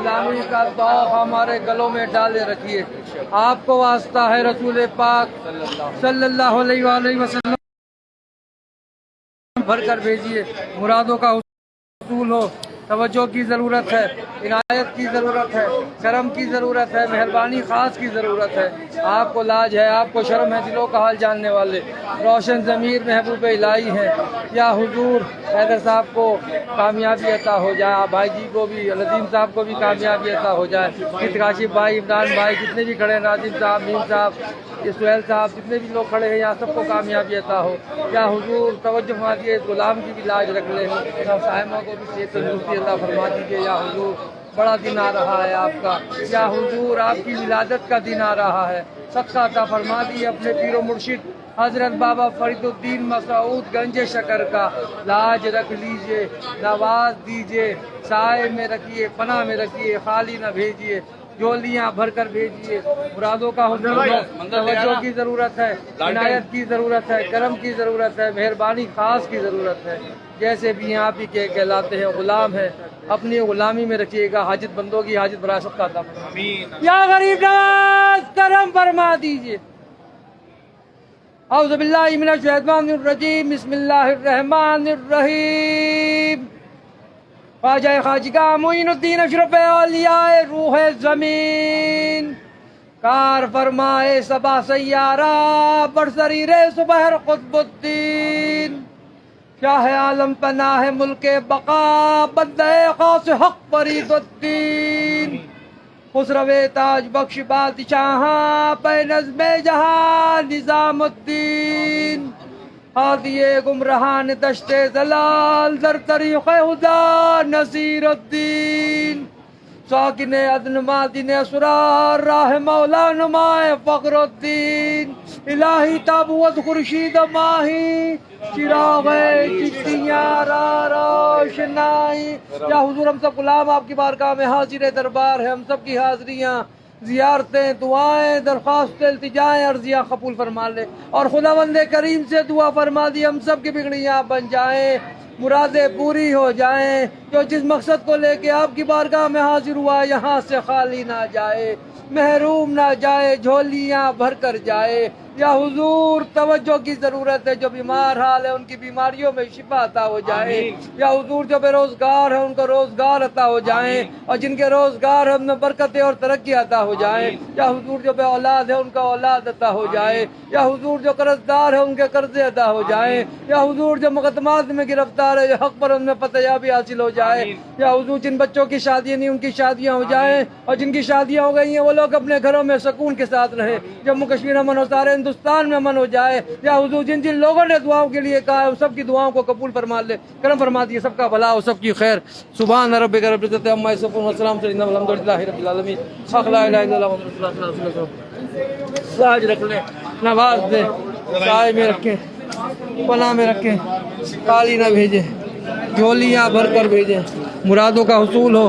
غلامی کا ذوق ہمارے گلوں میں ڈالے رکھیے. آپ کو واسطہ ہے رسول پاک صلی اللہ علیہ وآلہ وسلم بھر کر بھیجیے. مرادوں کا حصول ہو. توجہ کی ضرورت ہے, عنایت کی ضرورت ہے, کرم کی ضرورت ہے, مہربانی خاص کی ضرورت ہے. آپ کو لاج ہے, آپ کو شرم ہے, دلوں کا حال جاننے والے روشن ضمیر محبوب الہی ہیں. یا حضور حیدر صاحب کو کامیابی عطا ہو جائے, بھائی جی کو بھی, لذیم صاحب کو بھی کامیابی عطا ہو جائے. کاشف بھائی, عمران بھائی, جتنے بھی کھڑے ہیں, ناظم صاحب, میم صاحب, سہیل صاحب, جتنے بھی لوگ کھڑے ہیں یہاں, سب کو کامیابی عطا ہو. یا حضور توجہ فرما دیجیے, غلام کی بھی لاج رکھ لیں, صاحبہ کو بھی صحت تندرستی عطا فرما دیجیے. یا حضور بڑا دن آ رہا ہے آپ کا. یا حضور آپ کی ولادت کا دن آ رہا ہے, صدقہ عطا فرما دیجیے اپنے پیر و مرشد حضرت بابا فرید الدین مسعود گنج شکر کا. لاج رکھ لیجئے, نواز دیجئے, سائے میں رکھیے, پناہ میں رکھیے, خالی نہ بھیجیے, جولیاں بھر کر بھیجیے. مرادوں کا حصول ہو. توجہ کی ضرورت ہے, عنایت کی ضرورت ہے, کرم کی ضرورت ہے, مہربانی خاص کی ضرورت ہے. جیسے بھی یہاں بھی کہلاتے ہیں, غلام ہیں, اپنی غلامی میں رکھیے گا. حاجت بندوں کی حاجت برائے سب کا عطا فرمائیے. یا غریب نواز کرم فرما دیجیے. اعوذ باللہ من الشیطان الرجیم, بسم اللہ الرحمن الرحیم. خواجہ خواجگاہ معین الدین اشرف اولیاء روح زمین, کار فرمائے صبا سیارہ برسریر سبحر قطب الدین. شاہ عالم پناہ ملک بقا بندہ خاص حق فرید الدین. خسرو تاج بخش بادشاہاں پہ نظم جہاں نظام الدین. ہادی گمراہان دشت زلال در طریق خدا نصیر الدین. ساکن عدن مادن اسرار راہ مولا نمائے فخر الدین. الہی تابوت خورشید ماہی چراغ چشتیاں را روشنائی. یا حضور ہم سب غلام آپ کی بارگاہ میں حاضر دربار ہے. ہم سب کی حاضریاں, زیارتیں, دعائیں, درخواستیں, التجائیں, عرضیاں قبول فرما لے, اور خداوند کریم سے دعا فرما دی ہم سب کی بگڑیاں بن جائیں, مرادیں پوری ہو جائیں. جو جس مقصد کو لے کے آپ کی بارگاہ میں حاضر ہوا یہاں سے خالی نہ جائے, محروم نہ جائے, جھولیاں بھر کر جائے. یا حضور توجہ کی ضرورت ہے, جو بیمار حال ہے ان کی بیماریوں میں شفا عطا ہو جائے. یا حضور جو بے روزگار ہے ان کو روزگار عطا ہو جائیں, اور جن کے روزگار ہے ان میں برکتیں اور ترقی عطا ہو جائیں. یا حضور جو بے اولاد ہے ان کا اولاد عطا ہو جائے. یا حضور جو قرضدار ہے ان کے قرضے ادا ہو جائیں. یا حضور جو مقدمات میں گرفتار ہے, جو حق پر ان میں فتحیابی حاصل ہو جائے. یا حضور جن بچوں کی شادیاں نہیں ان کی شادیاں ہو جائیں, اور جن کی شادیاں ہو گئی ہیں وہ لوگ اپنے گھروں میں سکون کے ساتھ رہیں. جموں کشمیر امن ہو, سارے ہندوستان میں امن ہو جائے. یا حضور جن جن لوگوں نے دعاؤں کے لیے کہا ہے ان سب کی دعاؤں کو قبول فرما لے, کرم فرما دیے, سب کا بھلا ہو, سب کی خیر. سبحان ربک رب العزت عما یصفون والسلام علی المرسلین والحمد للہ رب العالمین. لا الہ الا اللہ محمد رسول اللہ صلی اللہ علیہ وسلم. لاج رکھ لیں, نواز دیں, سائے میں رکھیں, پناہ میں رکھیں, خالی نہ بھیجیں, جھولیاں بھر کر بھیجیں. مرادوں کا حصول ہو.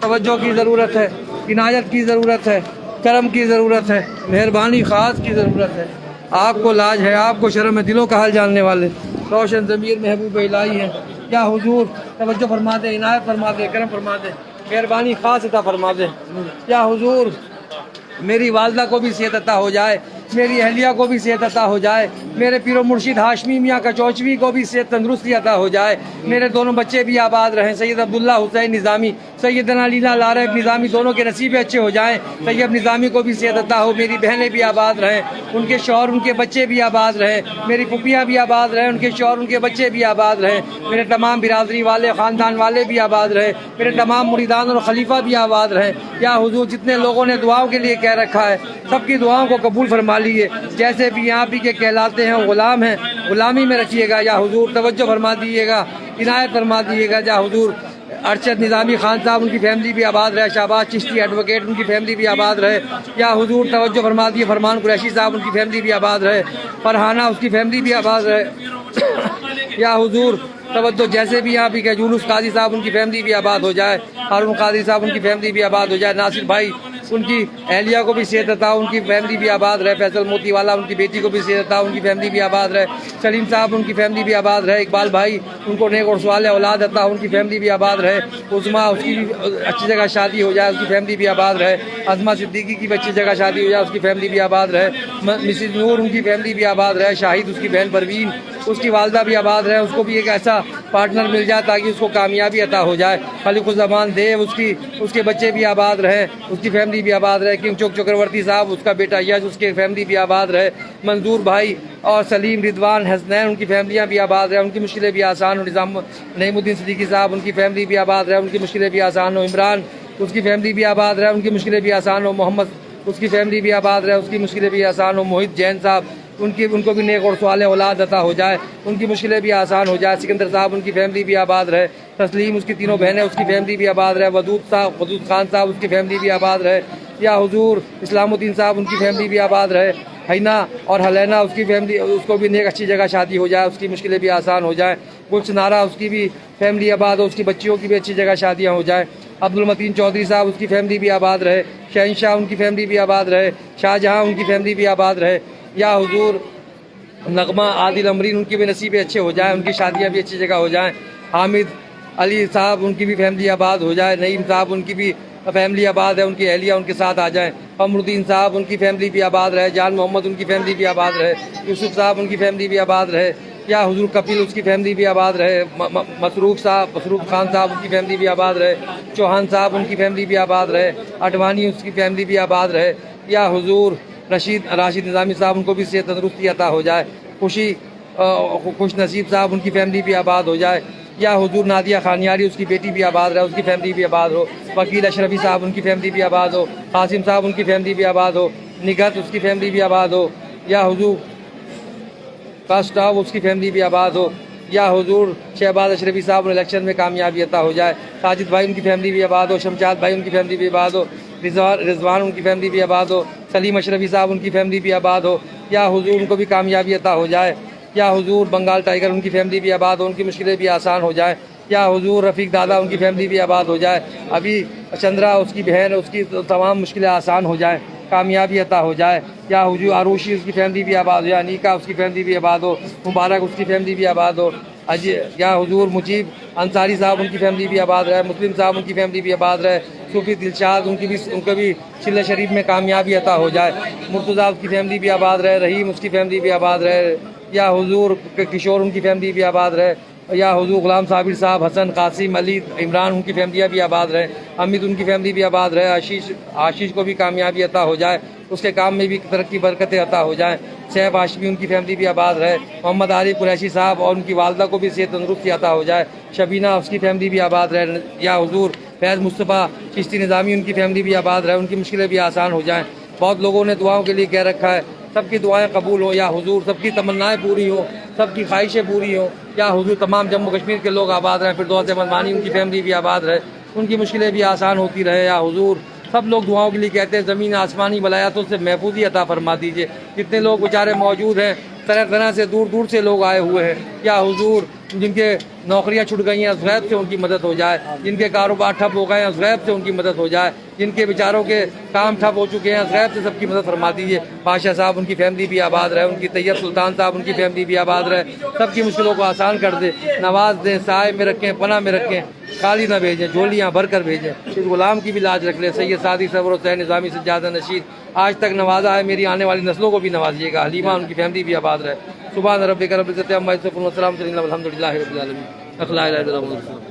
توجہ کی ضرورت ہے, عنایت کی ضرورت ہے, کرم کی ضرورت ہے, مہربانی خاص کی ضرورت ہے. آپ کو لاج ہے, آپ کو شرم ہے, دلوں کا حال جاننے والے روشن ضمیر محبوب الہی ہیں. یا حضور توجہ فرما دے, عنایت فرما دے, کرم فرما دے, مہربانی خاص عطا فرما دے. یا حضور میری والدہ کو بھی صحت عطا ہو جائے, میری اہلیہ کو بھی صحت عطا ہو جائے, میرے پیر و مرشد ہاشمی میاں کا چوچوی کو بھی صحت تندرستی عطا ہو جائے, میرے دونوں بچے بھی آباد رہیں, سید عبداللہ حسین نظامی, سیدنا لیلا لارب نظامی, دونوں کے نصیب اچھے ہو جائیں. طیب نظامی کو بھی صحت عطا ہو, میری بہنیں بھی آباد رہیں, ان کے شوہر ان کے بچے بھی آباد رہیں, میری پھپھیاں بھی آباد رہیں, ان کے شوہر ان کے بچے بھی آباد رہیں, میرے تمام برادری والے خاندان والے بھی آباد رہیں, میرے تمام مریدان اور خلیفہ بھی آباد رہیں. یا حضور جتنے لوگوں نے دعاؤں کے لیے کہہ رکھا ہے سب کی دعاؤں کو قبول فرما لیے. جیسے بھی یہاں بھی کے کہلاتے ہیں غلام ہیں, غلامی میں رکھیے گا. یا حضور توجہ فرما دیجیے گا, عنایت فرما دیجیے گا. یا حضور ارشد نظامی خان صاحب ان کی فیملی بھی آباد رہے, شہباز چشتی ایڈوکیٹ ان کی فیملی بھی آباد رہے. یا حضور توجہ فرما دیے, فرمان قریشی صاحب ان کی فیملی بھی آباد رہے, فرحانہ اس کی فیملی بھی آباد رہے. یا حضور توجہ جیسے بھی یہاں بھی کہ یونس قاضی صاحب ان کی فیملی بھی آباد ہو جائے, ہارون قاضی صاحب ان کی فیملی بھی آباد ہو جائے, ناصر بھائی ان کی اہلیہ کو بھی صحت عطا ہو، ان کی فیملی بھی آباد رہے، فیصل موتی والا ان کی بیٹی کو بھی صحت عطا ہو، ان کی فیملی بھی آباد رہے، سلیم صاحب ان کی فیملی بھی آباد رہے، اقبال بھائی ان کو نیک اور صالح اولاد عطا ہو، ان کی فیملی بھی آباد رہے، عظما اس کی بھی اچھی جگہ شادی ہو جائے، اس کی فیملی بھی آباد رہے، عظما صدیقی کی بھی اچھی جگہ شادی ہو جائے، اس کی فیملی بھی آباد رہے، مسز نور ان کی فیملی بھی آباد رہے، شاہد اس کی بہن پروین اس کی والدہ بھی آباد رہے، اس کو بھی ایک ایسا پارٹنر مل جائے تاکہ اس کو کامیابی عطا ہو جائے، خلیق الزمان دیو اس کے بچے بھی آباد رہے، اس کی فیملی بھی آباد رہے، کنگ چوک چکرورتی صاحب اس کا بیٹا یش اس کی فیملی بھی آباد رہے، منظور بھائی اور سلیم رضوان حسنین ان کی فیملیاں بھی آباد رہے، ان کی مشکلیں بھی آسان ہو، نعیم الدین صدیقی صاحب ان کی فیملی بھی آباد رہے، ان کی مشکلیں بھی آسان ہو، عمران اس کی فیملی بھی آباد رہے، ان کی مشکلیں بھی آسان ہو، محمد اس کی فیملی بھی آباد رہے، اس کی مشکلیں بھی آسان ہو، موہت جین صاحب ان کو بھی نیک اور صالح اولاد عطا ہو جائے، ان کی مشکلیں بھی آسان ہو جائے، سکندر صاحب ان کی فیملی بھی آباد رہے، تسلیم اس کی تینوں بہنیں اس کی فیملی بھی آباد رہے، ودود خان صاحب اس کی فیملی بھی آباد رہے، یا حضور اسلام الدین صاحب ان کی فیملی بھی آباد رہے، حینا اور حلینا اس کی فیملی اس کو بھی نیک اچھی جگہ شادی ہو جائے، اس کی مشکلیں بھی آسان ہو جائیں، کچھ نارا اس کی بھی فیملی آباد ہو، اس کی بچیوں کی بھی اچھی جگہ شادیاں ہو جائیں، عبد المتین چودھری صاحب اس کی فیملی بھی آباد رہے، شہنشاہ ان کی فیملی بھی آباد رہے، شاہ جہاں ان کی فیملی بھی آباد رہے، یا حضور نغمہ عادل امرین ان کی بھی نصیبیں اچھے ہو جائیں، ان کی شادیاں بھی اچھی جگہ ہو جائیں، حامد علی صاحب ان کی بھی فیملی آباد ہو جائے، نعیم صاحب ان کی بھی فیملی آباد ہے، ان کی اہلیہ ان کے ساتھ آ جائیں، قمر الدین صاحب ان کی فیملی بھی آباد رہے، جان محمد ان کی فیملی بھی آباد رہے، یوسف صاحب ان کی فیملی بھی آباد رہے، یا حضور کپل اس کی فیملی بھی آباد رہے، مسروق خان صاحب ان کی فیملی بھی آباد رہے، چوہان صاحب ان کی فیملی بھی آباد رہے، اڈوانی اس کی فیملی بھی آباد رہے، یا حضور راشد نظامی صاحب ان کو بھی صحت تندرستی عطا ہو جائے، خوش نصیب صاحب ان کی فیملی بھی آباد ہو جائے، یا حضور نادیہ خانیاری اس کی بیٹی بھی آباد رہے، اس کی فیملی بھی آباد ہو، وکیل اشرفی صاحب ان کی فیملی بھی آباد ہو، قاسم صاحب ان کی فیملی بھی آباد ہو، نگہت اس کی فیملی بھی آباد ہو، یا حضور کاسٹاو اس کی فیملی بھی آباد ہو، یا حضور شہباز اشرفی صاحب الیکشن میں کامیابی عطا ہو جائے، ساجد بھائی ان کی فیملی بھی آباد ہو، شمشاد بھائی ان کی فیملی بھی آباد ہو، رضوان ان کی فیملی بھی آباد ہو، سلیم اشرفی صاحب ان کی فیملی بھی آباد ہو، یا حضور ان کو بھی کامیابی عطا ہو جائے، یا حضور بنگال ٹائیگر ان کی فیملی بھی آباد ہو، ان کی مشکلیں بھی آسان ہو جائیں، یا حضور رفیق دادا ان کی فیملی بھی آباد ہو جائے، ابھی چندرا اس کی بہن اس کی تمام مشکلیں آسان ہو جائیں، کامیابی عطا ہو جائے، یا حضور آروشی اس کی فیملی بھی آباد ہو، یا نیکا اس کی فیملی بھی آباد ہو، مبارک اس کی فیملی بھی آباد ہو، یا حضور مجیب انصاری صاحب ان کی فیملی بھی آباد رہے، مسلم صاحب ان کی فیملی بھی آباد رہے، صوفی دلشاد ان کو بھی چلہ شریف میں کامیابی عطا ہو جائے، مرتضیٰ اس کی فیملی بھی آباد رہے، رحیم اس کی فیملی بھی آباد رہے، یا حضور کشور ان کی فیملی بھی آباد رہے، یا حضور غلام صابر صاحب، حسن، قاسم، علی، عمران ان کی فیملیاں بھی آباد رہے، امید ان کی فیملی بھی آباد رہے، آشیش کو بھی کامیابی عطا ہو جائے، اس کے کام میں بھی ترقی برکتیں عطا ہو جائیں، سیف ہاشمی ان کی فیملی بھی آباد رہے، محمد عارف قریشی صاحب اور ان کی والدہ کو بھی صحت تندرستی عطا ہو جائے، شبینہ اس کی فیملی بھی آباد رہے، یا حضور فیض مصطفیٰ چشتی نظامی ان کی فیملی بھی آباد رہے، ان کی مشکلیں بھی آسان ہو جائیں، بہت لوگوں نے دعاؤں کے لیے کہہ رکھا ہے، سب کی دعائیں قبول ہوں، یا حضور سب کی تمنائیں پوری ہوں، سب کی خواہشیں پوری ہوں، یا حضور تمام جموں کشمیر کے لوگ آباد رہیں، فردوس احمد مانی ان کی فیملی بھی آباد رہے، ان کی مشکلیں بھی آسان ہوتی رہے، یا حضور سب لوگ دعاؤں کے لیے کہتے ہیں زمین آسمانی بلایاتوں سے محفوظی عطا فرما دیجیے، جتنے لوگ بیچارے موجود ہیں طرح طرح سے دور دور سے لوگ آئے ہوئے ہیں، یا حضور جن کے نوکریاں چھوٹ گئی ہیں اس غیب سے ان کی مدد ہو جائے، جن کے کاروبار ٹھپ ہو گئے ہیں اس غیب سے ان کی مدد ہو جائے، جن کے بیچاروں کے کام ٹھپ ہو چکے ہیں اس غیب سے سب کی مدد فرما دیجیے، بادشاہ صاحب ان کی فیملی بھی آباد رہے، ان کی طیب سلطان صاحب ان کی فیملی بھی آباد رہے، سب کی مشکلوں کو آسان کر دے، نواز دیں، سائے میں رکھیں، پناہ میں رکھیں، خالی نہ بھیجیں، جھولیاں بھر کر بھیجیں، اس غلام کی بھی لاج رکھ لیں، سید سعدی صبر حسین نظامی سجادہ نشید آج تک نوازا ہے، میری آنے والی نسلوں کو بھی نوازیے گا، حلیمہ ان کی فیملی بھی آباد رہے، سبحان ربک رب العزت عما یصفون وسلام علی المرسلین والحمد للہ رب العالمین۔